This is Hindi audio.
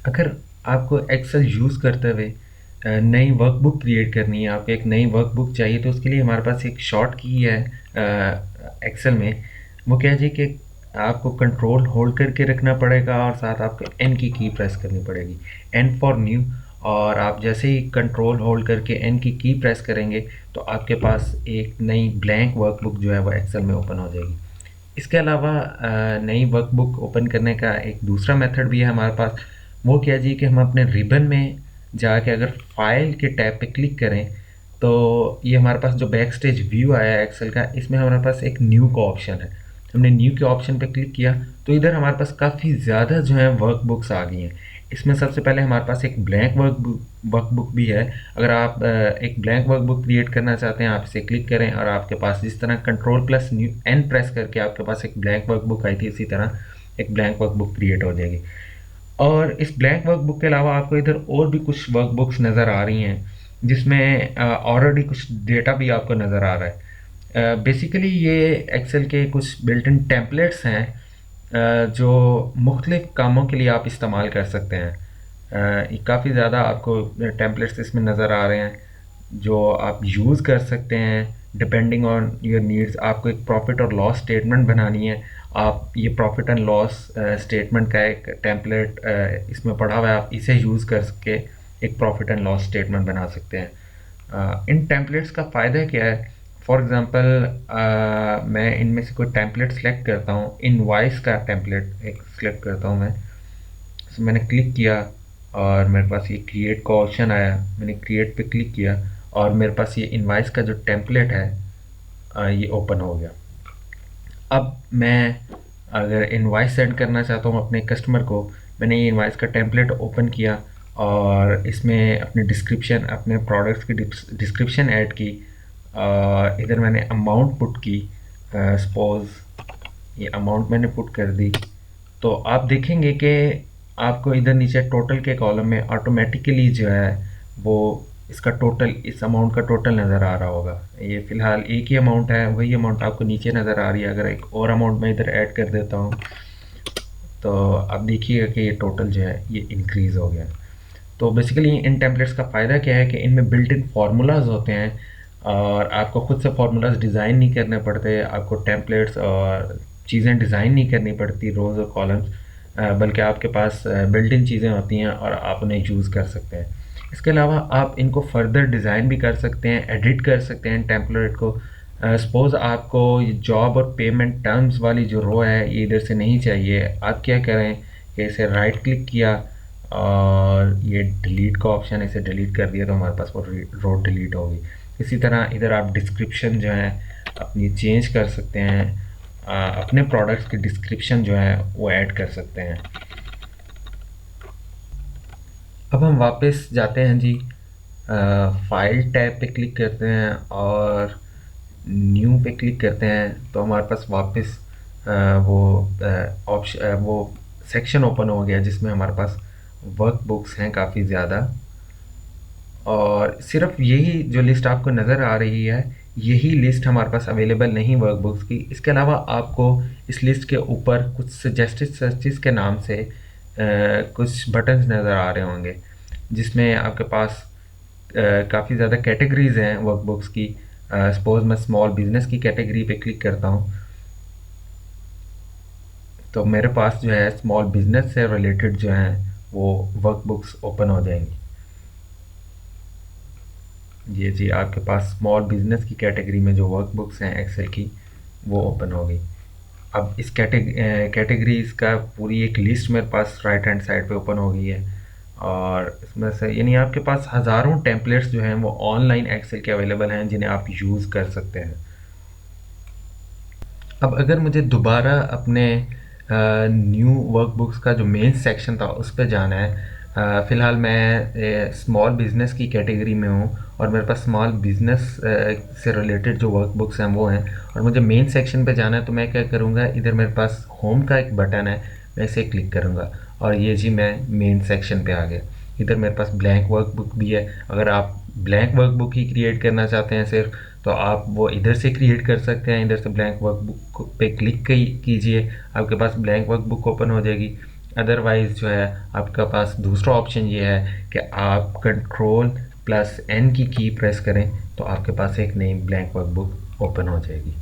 अगर आपको एक्सेल यूज़ करते हुए नई वर्कबुक क्रिएट करनी है, आपको एक नई वर्कबुक चाहिए, तो उसके लिए हमारे पास एक शॉर्ट की है एक्सेल में। वो क्या है जी कि आपको कंट्रोल होल्ड करके रखना पड़ेगा और साथ आपको एन की प्रेस करनी पड़ेगी, एन फॉर न्यू। और आप जैसे ही कंट्रोल होल्ड करके एन की प्रेस करेंगे तो आपके पास एक नई ब्लैंक वर्कबुक जो है वो एक्सेल में ओपन हो जाएगी। इसके अलावा नई वर्कबुक ओपन करने का एक दूसरा मेथड भी है हमारे पास। वो क्या जी कि हम अपने रिबन में जाके अगर फाइल के टैब पे क्लिक करें तो ये हमारे पास जो बैक स्टेज व्यू आया है एक्सेल का, इसमें हमारे पास एक न्यू का ऑप्शन है। हमने न्यू के ऑप्शन पे क्लिक किया तो इधर हमारे पास काफ़ी ज़्यादा जो है वर्कबुक्स आ गई हैं। इसमें सबसे पहले हमारे पास एक ब्लैंक वर्कबुक भी है। अगर आप एक ब्लैंक वर्कबुक क्रिएट करना चाहते हैं, आप इसे क्लिक करें और आपके पास जिस तरह control plus new N press करके आपके पास एक ब्लैंक वर्कबुक आई थी, इसी तरह एक ब्लैंक वर्कबुक क्रिएट हो जाएगी। और इस ब्लैंक वर्कबुक के अलावा आपको इधर और भी कुछ वर्कबुक्स नज़र आ रही हैं जिसमें ऑलरेडी कुछ डेटा भी आपको नज़र आ रहा है। बेसिकली ये एक्सेल के कुछ बिल्ट इन टेम्पलेट्स हैं जो मुख्तलिफ कामों के लिए आप इस्तेमाल कर सकते हैं। काफ़ी ज़्यादा आपको टेम्पलेट्स इसमें नज़र आ रहे हैं जो आप यूज़ कर सकते हैं डिपेंडिंग ऑन योर नीड्स। आपको एक प्रॉफिट और लॉस स्टेटमेंट बनानी है, आप ये प्रॉफिट एंड लॉस स्टेटमेंट का एक टेम्पलेट इसमें पड़ा हुआ है, आप इसे यूज़ करके एक प्रॉफिट एंड लॉस स्टेटमेंट बना सकते हैं। इन टेम्पलेट्स का फ़ायदा क्या है? फॉर एग्ज़ाम्पल मैं इनमें से कोई टेम्पलेट सेलेक्ट करता हूँ, इनवॉइस का टेम्पलेट एक सेलेक्ट करता हूँ मैं। तो मैंने क्लिक किया और मेरे पास ये क्रिएट का ऑप्शन आया, मैंने क्रिएट पे क्लिक किया और मेरे पास ये इनवॉइस का जो टेम्पलेट है ये ओपन हो गया। अब मैं अगर इनवॉइस सेंड करना चाहता हूँ अपने कस्टमर को, मैंने ये इनवॉइस का टेम्पलेट ओपन किया और इसमें अपने डिस्क्रिप्शन, अपने प्रोडक्ट्स की डिस्क्रिप्शन ऐड की। इधर मैंने अमाउंट पुट की, सपोज ये अमाउंट मैंने पुट कर दी। तो आप देखेंगे कि आपको इधर नीचे टोटल के कॉलम में ऑटोमेटिकली जो है वो इसका टोटल, इस अमाउंट का टोटल नज़र आ रहा होगा। ये फ़िलहाल एक ही अमाउंट है, वही अमाउंट आपको नीचे नज़र आ रही है। अगर एक और अमाउंट मैं इधर ऐड कर देता हूँ तो आप देखिएगा कि ये टोटल जो है ये इंक्रीज़ हो गया। तो बेसिकली इन टेम्पलेट्स का फ़ायदा क्या है कि इनमें बिल्ट इन फार्मूलाज होते हैं और आपको खुद से फार्मूलाज डिज़ाइन नहीं करने पड़ते, आपको टेम्पलेट्स और चीज़ें डिज़ाइन नहीं करनी पड़ती, रोज़ और कॉलम्स, बल्कि आपके पास बिल्ट इन चीज़ें होती हैं और आप उन्हें यूज़ कर सकते हैं। इसके अलावा आप इनको फर्दर डिज़ाइन भी कर सकते हैं, एडिट कर सकते हैं टेम्पलेट को। सपोज़ आपको ये जॉब और पेमेंट टर्म्स वाली जो रो है ये इधर से नहीं चाहिए, आप क्या करें कि इसे राइट क्लिक किया और ये डिलीट का ऑप्शन, इसे डिलीट कर दिया तो हमारे पास वो रो डिलीट होगी। इसी तरह इधर आप डिस्क्रिप्शन जो है अपनी चेंज कर सकते हैं, अपने प्रोडक्ट्स की डिस्क्रिप्शन जो है वो ऐड कर सकते हैं। अब हम वापस जाते हैं जी, फाइल टैब पे क्लिक करते हैं और न्यू पे क्लिक करते हैं तो हमारे पास वापस वो ऑप्शन, वो सेक्शन ओपन हो गया जिसमें हमारे पास वर्क बुक्स हैं काफ़ी ज़्यादा। और सिर्फ यही जो लिस्ट आपको नज़र आ रही है, यही लिस्ट हमारे पास अवेलेबल नहीं वर्क बुक्स की। इसके अलावा आपको इस लिस्ट के ऊपर कुछ सजेस्टेड सर्चेस के नाम से कुछ बटन्स नज़र आ रहे होंगे जिसमें आपके पास काफ़ी ज़्यादा कैटेगरीज़ हैं वर्कबुक्स की। सपोज़ मैं स्मॉल बिज़नेस की कैटेगरी पे क्लिक करता हूँ तो मेरे पास जो है स्मॉल बिज़नेस से रिलेटेड जो हैं वो वर्कबुक्स ओपन हो जाएंगी। ये जी आपके पास स्मॉल बिज़नेस की कैटेगरी में जो वर्कबुक्स हैं एक्सेल की वो ओपन हो गई। अब इस कैटेगरीज़ का पूरी एक लिस्ट मेरे पास राइट हैंड साइड पे ओपन हो गई है और इसमें से यानी आपके पास हज़ारों टेम्पलेट्स जो हैं वो ऑनलाइन एक्सेल के अवेलेबल हैं जिन्हें आप यूज़ कर सकते हैं। अब अगर मुझे दोबारा अपने न्यू वर्कबुक्स का जो मेन सेक्शन था उस पे जाना है, फ़िलहाल मैं स्मॉल बिज़नेस की कैटेगरी में हूँ और मेरे पास स्मॉल बिज़नेस से रिलेटेड जो वर्कबुक्स हैं वो हैं और मुझे मेन सेक्शन पे जाना है तो मैं क्या करूँगा, इधर मेरे पास होम का एक बटन है, मैं इसे क्लिक करूँगा और ये जी मैं मेन सेक्शन पे आ गया। इधर मेरे पास ब्लैंक वर्कबुक भी है। अगर आप ब्लैंक वर्कबुक ही क्रिएट करना चाहते हैं सिर्फ, तो आप वो इधर से क्रिएट कर सकते हैं। इधर से ब्लैंक वर्कबुक पे क्लिक कीजिए, आपके पास ब्लैंक वर्कबुक ओपन हो जाएगी। अदरवाइज़ जो है आपका पास दूसरा ऑप्शन ये है कि आप कंट्रोल प्लस एन की प्रेस करें तो आपके पास एक नई ब्लैंक वर्कबुक ओपन हो जाएगी।